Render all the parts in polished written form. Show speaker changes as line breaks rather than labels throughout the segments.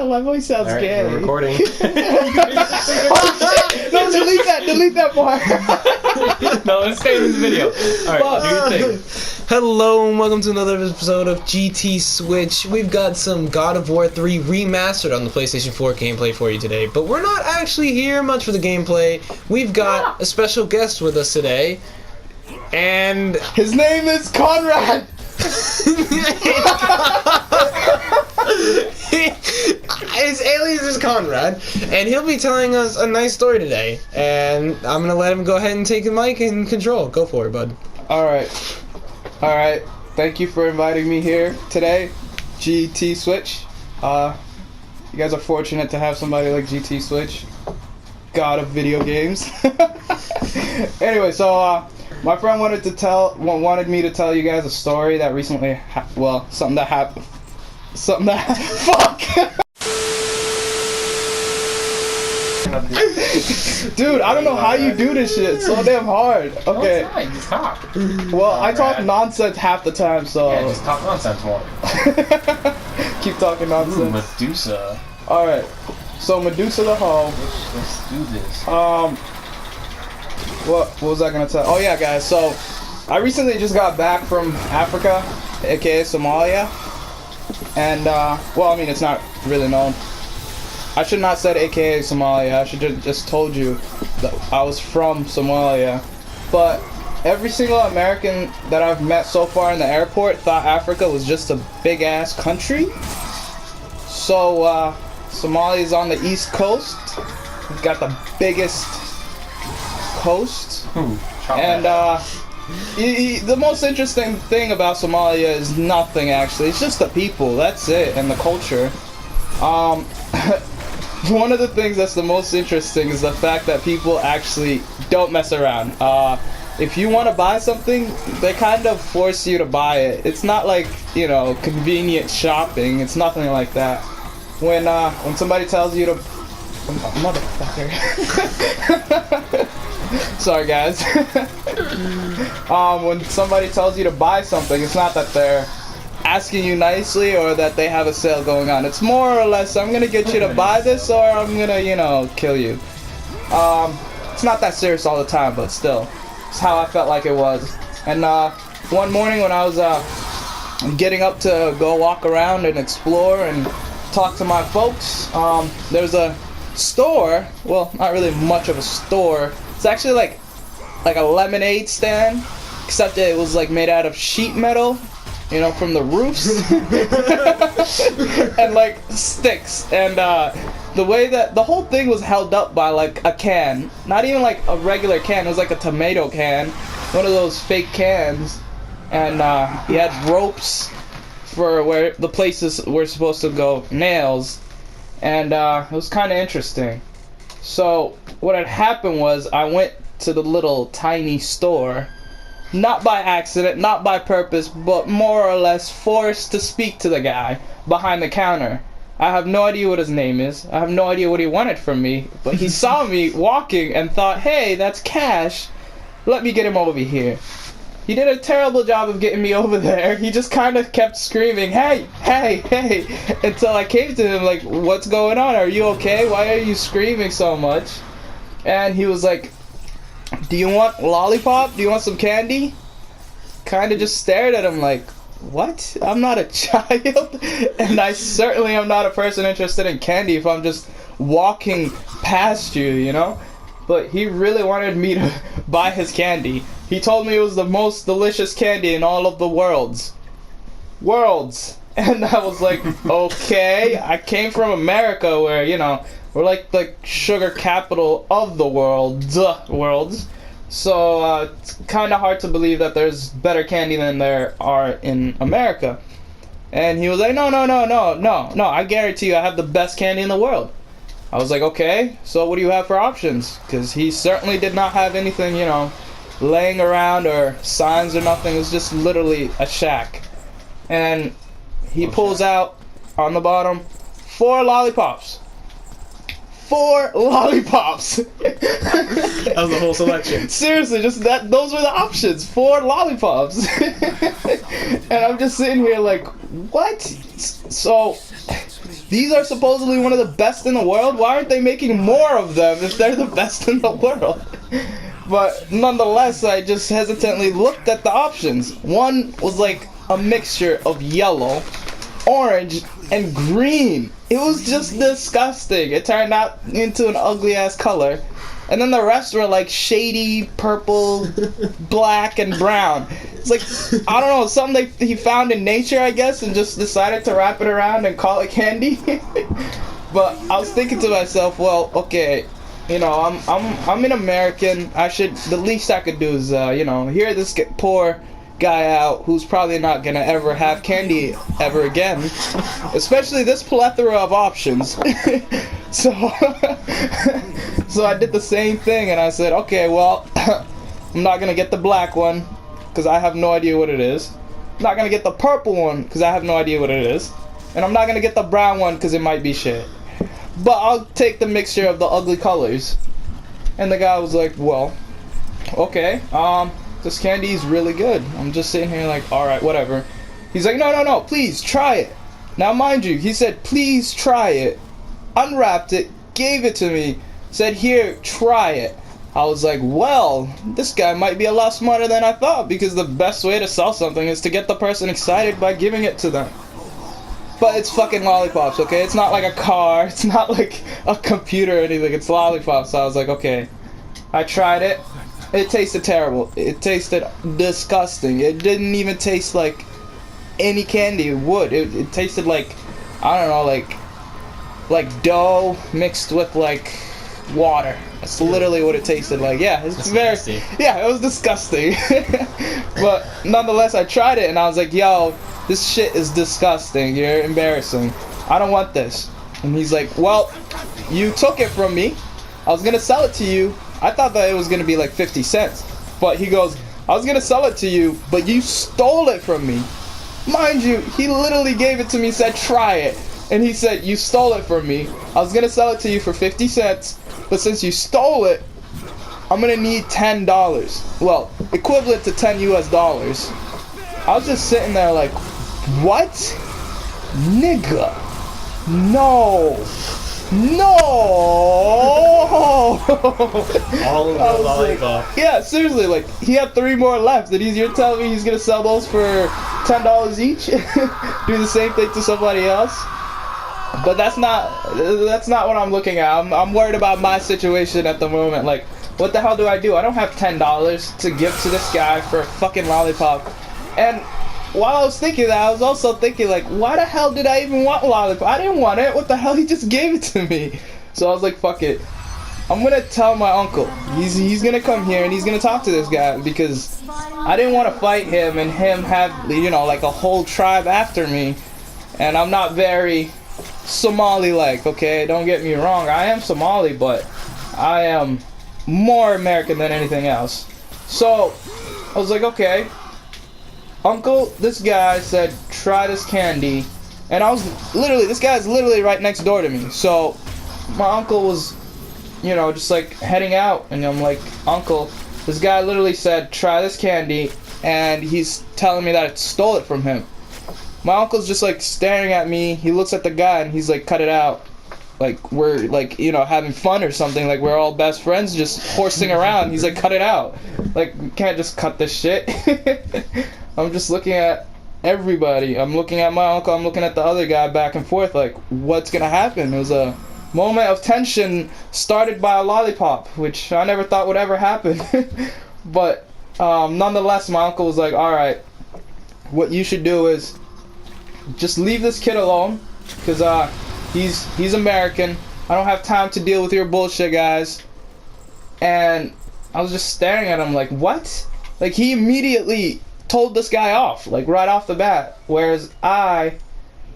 my voice sounds gay.
We're recording.
Oh shit! No, delete that part.
No, let's stay in this video. Alright, do your thing.
Hello and welcome to another episode of GT Switch. We've got some God of War 3 remastered on the PlayStation 4 gameplay for you today, but we're not actually here much for the gameplay. We've got a special guest with us today, and
his name is Conrad.
His alias is Conrad, and he'll be telling us a nice story today. And I'm gonna let him go ahead and take the mic and control. Go for it, bud.
All right. Thank you for inviting me here today, GT Switch. You guys are fortunate to have somebody like GT Switch, god of video games. Anyway, so my friend wanted me to tell you guys a story that recently, something that happened. Fuck! Dude, I don't know how you do this shit. It's so damn hard. Okay.
No, it's fine. Just talk.
Well, I talk nonsense half the time, so.
Yeah, just talk nonsense more.
Keep talking nonsense.
Ooh, Medusa.
Alright. So, Medusa the hoe.
Let's do this.
What was I gonna tell? Oh yeah, guys. So, I recently just got back from Africa, aka Somalia, and it's not really known. I should not said aka Somalia. I should just told you that I was from Somalia. But every single American that I've met so far in the airport thought Africa was just a big ass country. So Somalia is on the east coast. We've got the biggest coast. And the most interesting thing about Somalia is nothing actually. It's just the people. That's it, and the culture. One of the things that's the most interesting is the fact that people actually don't mess around. If you want to buy something, they kind of force you to buy it. It's not like, convenient shopping. It's nothing like that. When somebody tells you to... Motherfucker. Sorry, guys. When somebody tells you to buy something, it's not that they're asking you nicely or that they have a sale going on. It's more or less, I'm gonna get you to buy this or I'm gonna, kill you. It's not that serious all the time, but still, it's how I felt like it was. And one morning when I was getting up to go walk around and explore and talk to my folks, there's a store. Well, not really much of a store. It's actually like a lemonade stand, except it was like made out of sheet metal. From the roofs and like sticks, and the way that the whole thing was held up by like a can, not even like a regular can, it was like a tomato can, one of those fake cans, and he had ropes for where the places were supposed to go, nails, and it was kind of interesting. So what had happened was I went to the little tiny store. Not by accident, not by purpose, but more or less forced to speak to the guy behind the counter. I have no idea what his name is. I have no idea what he wanted from me. But he saw me walking and thought, hey, that's Cash. Let me get him over here. He did a terrible job of getting me over there. He just kind of kept screaming, hey, hey, hey, until I came to him like, what's going on? Are you okay? Why are you screaming so much? And he was like, do you want lollipop? Do you want some candy? Kind of just stared at him like, what? I'm not a child, and I certainly am not a person interested in candy if I'm just walking past you, But he really wanted me to buy his candy. He told me it was the most delicious candy in all of the worlds. And I was like, okay, I came from America where, we're like the sugar capital of the world. So it's kind of hard to believe that there's better candy than there are in America. And he was like, no, I guarantee you I have the best candy in the world. I was like, okay, so what do you have for options? Because he certainly did not have anything, laying around or signs or nothing. It was just literally a shack. And he pulls out on the bottom 4 lollipops. 4 lollipops.
That was the whole selection.
Seriously, just that. Those were the options. 4 lollipops. And I'm just sitting here like, what? So these are supposedly one of the best in the world. Why aren't they making more of them if they're the best in the world? But nonetheless, I just hesitantly looked at the options. One was like a mixture of yellow, orange, and green. It was just disgusting. It turned out into an ugly ass color. And then the rest were like shady purple, black, and brown. It's like, I don't know, something he found in nature, I guess, and just decided to wrap it around and call it candy. But I was thinking to myself, well, okay, you know, I'm an American. The least I could do is, you know, hear this poor guy out who's probably not gonna ever have candy ever again, especially this plethora of options. So I did the same thing, and I said, okay, well, I'm not gonna get the black one because I have no idea what it is. I'm not gonna get the purple one because I have no idea what it is, and I'm not gonna get the brown one because it might be shit. But I'll take the mixture of the ugly colors. And the guy was like, well, okay, this candy is really good. I'm just sitting here like, alright, whatever. He's like, no, please, try it. Now, mind you, he said, please try it. Unwrapped it, gave it to me, said, here, try it. I was like, well, this guy might be a lot smarter than I thought, because the best way to sell something is to get the person excited by giving it to them. But it's fucking lollipops, okay? It's not like a car, it's not like a computer or anything, it's lollipops. So I was like, okay. I tried it. It tasted terrible. It tasted disgusting. It didn't even taste like any candy would. It tasted like, I don't know, like dough mixed with like water. That's literally what it tasted like. Yeah, it was disgusting. But nonetheless, I tried it and I was like, yo, this shit is disgusting. You're embarrassing. I don't want this. And he's like, well, you took it from me. I was gonna sell it to you. I thought that it was gonna be like 50 cents. But he goes, I was gonna sell it to you, but you stole it from me. Mind you, he literally gave it to me, said, try it. And he said, you stole it from me. I was gonna sell it to you for 50 cents, but since you stole it, I'm gonna need $10. Well, equivalent to 10 US dollars. I was just sitting there like, what? Nigga. No.
All of the lollipop.
Like, yeah, seriously, like, he had 3 more left, and you're telling me he's gonna sell those for $10 each? Do the same thing to somebody else? But that's not what I'm looking at. I'm worried about my situation at the moment. Like, what the hell do? I don't have $10 to give to this guy for a fucking lollipop. And while I was thinking that, I was also thinking, like, why the hell did I even want lollipop? I didn't want it. What the hell? He just gave it to me. So I was like, fuck it. I'm gonna tell my uncle. He's gonna come here and he's gonna talk to this guy, because I didn't want to fight him and him have, you know, like a whole tribe after me. And I'm not very Somali-like, okay? Don't get me wrong. I am Somali, but I am more American than anything else. So I was like, okay, uncle, this guy said try this candy, and this guy's literally right next door to me. So my uncle was, you know, just like heading out, and I'm like, uncle, this guy literally said try this candy, and he's telling me that I stole it from him. My uncle's just like staring at me. He looks at the guy and he's like, cut it out. Like, we're like, you know, having fun or something. Like, we're all best friends just horsing around. He's like, cut it out. Like, we can't just cut this shit. I'm just looking at everybody. I'm looking at my uncle. I'm looking at the other guy, back and forth. Like, what's gonna happen? It was a moment of tension started by a lollipop, which I never thought would ever happen. But nonetheless, my uncle was like, alright, what you should do is just leave this kid alone, because he's American. I don't have time to deal with your bullshit, guys. And I was just staring at him like, what? Like, he immediately told this guy off, like right off the bat, whereas I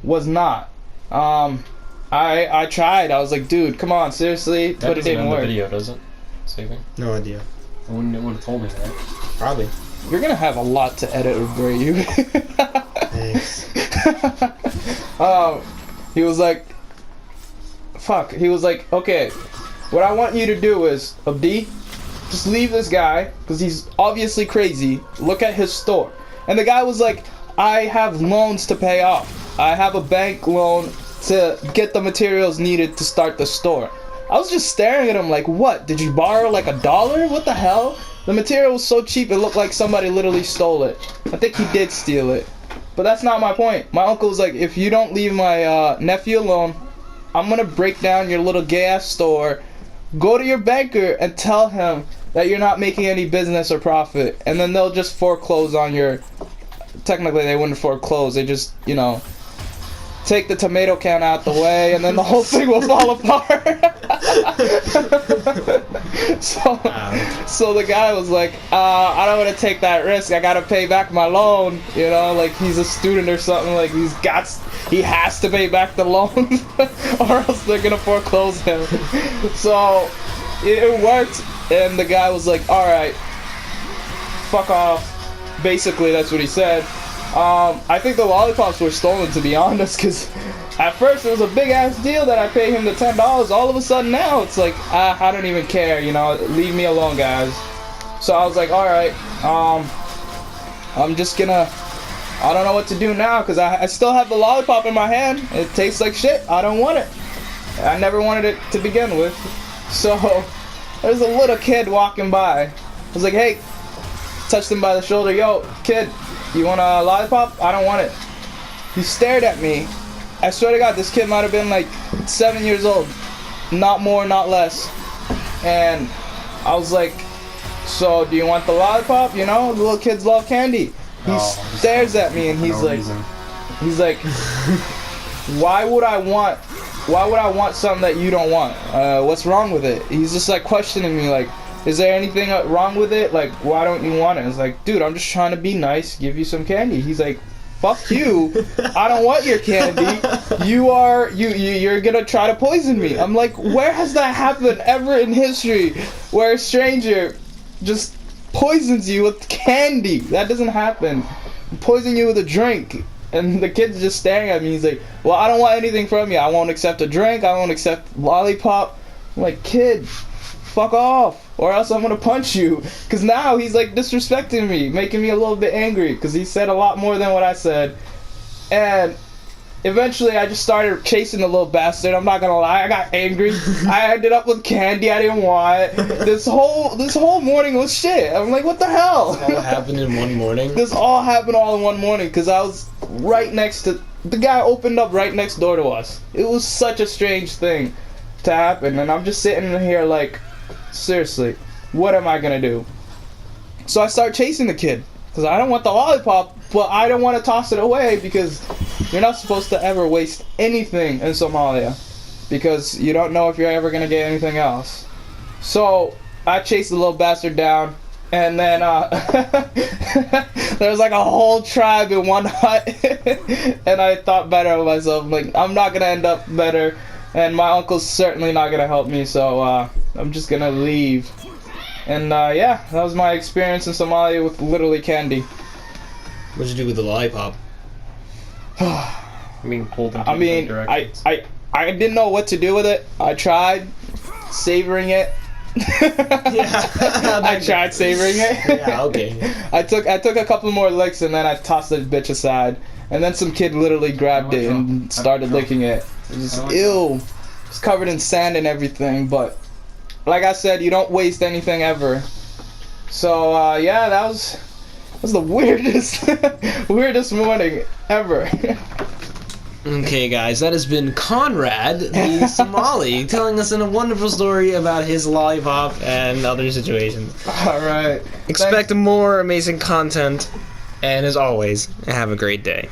was not. I tried. I was like, dude, come on, seriously, but it didn't work.
The video, does it? Saving?
No idea.
I wouldn't have told me that.
Probably.
You're gonna have a lot to edit over you.
Thanks.
He was like, okay, what I want you to do is, Abdi, just leave this guy, because he's obviously crazy. Look at his store. And the guy was like, I have loans to pay off. I have a bank loan to get the materials needed to start the store. I was just staring at him like, what? Did you borrow like $1? What the hell? The material was so cheap it looked like somebody literally stole it. I think he did steal it. But that's not my point. My uncle was like, if you don't leave my nephew alone, I'm gonna break down your little gay-ass store, go to your banker and tell him that you're not making any business or profit. And then they'll just foreclose on your... Technically, they wouldn't foreclose. They just, you know, take the tomato can out the way, and then the whole thing will fall apart. So the guy was like, I don't want to take that risk. I gotta pay back my loan. You know, like he's a student or something. Like he has to pay back the loan, or else they're gonna foreclose him. So it worked, and the guy was like, all right, fuck off. Basically, that's what he said. I think the lollipops were stolen, to be honest, because at first it was a big ass deal that I paid him the $10. All of a sudden now it's like, I don't even care, you know, leave me alone, guys. So I was like, alright, I'm just gonna, I don't know what to do now, because I still have the lollipop in my hand. It tastes like shit. I don't want it. I never wanted it to begin with. So there's a little kid walking by. I was like, hey, touched him by the shoulder. Yo, kid, you want a lollipop? I don't want it. He stared at me. I swear to God, this kid might have been like 7 years old. Not more, not less. And I was like, so do you want the lollipop? You know, the little kids love candy. He stares at me and he's like, why would I want something that you don't want? What's wrong with it? He's just like questioning me like, is there anything wrong with it? Like, why don't you want it? It's like, dude, I'm just trying to be nice, give you some candy. He's like, fuck you. I don't want your candy. You're gonna try to poison me. I'm like, where has that happened ever in history where a stranger just poisons you with candy? That doesn't happen. Poison you with a drink. And the kid's just staring at me. He's like, well, I don't want anything from you. I won't accept a drink. I won't accept lollipop. I'm like, kid, fuck off, or else I'm gonna punch you. Because now he's like disrespecting me, making me a little bit angry, because he said a lot more than what I said. And eventually I just started chasing the little bastard. I'm not gonna lie, I got angry. I ended up with candy I didn't want. This whole morning was shit. I'm like, what the hell?
This all happened in one morning?
This all happened all in one morning, because I was right next to... The guy opened up right next door to us. It was such a strange thing to happen, and I'm just sitting here like, seriously, what am I gonna do? So I start chasing the kid, because I don't want the lollipop, but I don't want to toss it away, because you're not supposed to ever waste anything in Somalia, because you don't know if you're ever gonna get anything else. So I chased the little bastard down, and then there was like a whole tribe in one hut, and I thought better of myself. Like, I'm not gonna end up better, and my uncle's certainly not gonna help me, so I'm just gonna leave. And yeah, that was my experience in Somalia with literally candy.
What'd you do with the lollipop?
Being pulled into
I mean, I didn't know what to do with it. I tried savoring it.
Yeah.
I tried savoring it.
Yeah, okay.
I took a couple more licks and then I tossed the bitch aside. And then some kid literally grabbed it and started licking it. It was ew. It's covered in sand and everything, but like I said, you don't waste anything ever. So yeah, that was the weirdest morning ever.
Okay, guys, that has been Conrad, the Somali, telling us a wonderful story about his lollipop and other situations.
Alright.
Expect more amazing content, and as always, have a great day.